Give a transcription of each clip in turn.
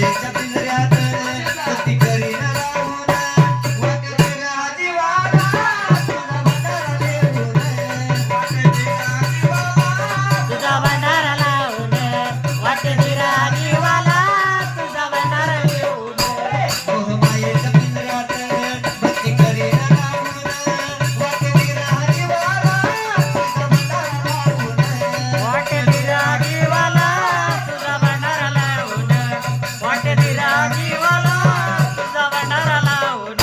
मायेच्या पिंजऱ्यात सती करीन राहून वाटेल जीवाला तुझा भंडारा देऊन तुझा भंडारा लावून वाटेल जीवाला तुझा भंडारा देऊन मोह मायेच्या पिंजऱ्यात भक्ती करीन राहून वाटेल जीवाला तुझा भंडारा लावून वाटेल जीवाला तुझा भंडारा लावून वाटेल जीवाला तुझा भंडारा लावून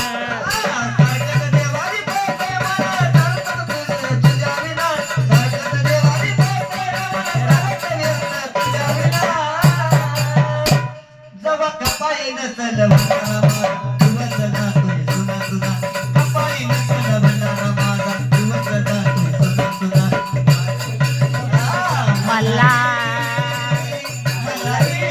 सारखं देवारी पेटे मला धडपड तुझे तुझ्या विना सारखं देवारी पेटे मला धडपड तुझ्या विना जवा कपाई नसल भंडारा माझा दिवस जातोय सुना सुना कपाई नसल भंडारा माझा दिवस जातोय सुना सुना मला मल्हारी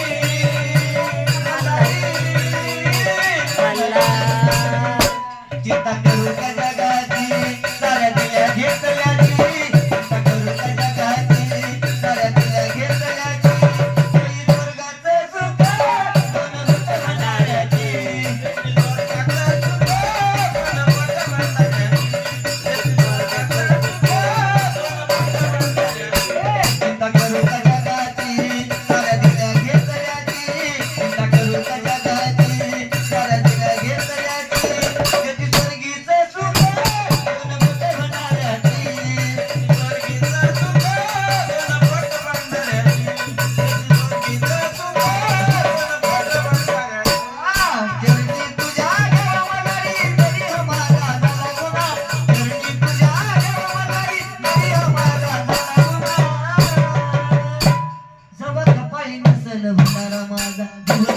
चिंता करू का जगाची साऱ्या दिल्या घेतल्याची चिंता करू का जगाची साऱ्या दिल्या घेतल्याची ही स्वर्गाचं सुख दोन होत भंडाऱ्याची स्वर्गाचं सुख दोन होत भंडाऱ्याची स्वर्गाचं सुख दोन होत भंडाऱ्याची चिंता करू का जगाची साऱ्या दिल्या घेतल्याची चिंता करू का जगाची साऱ्या दिल्या घेतल्याची त्याची स्वर्गीचं सुख दोन बोट भंडाऱ्याची स्वर्गीचं सुख दोन बोट भंडाऱ्याची स्वर्गीचं सुख दोन बोट भंडाऱ्याची चरणी तुझ्या देवालारी तरी हमारा झाला गुन्हा चरणी तुझ्या देवालारी तरी हमारा झाला गुन्हा जवा कपाई नसल भंडारा माझा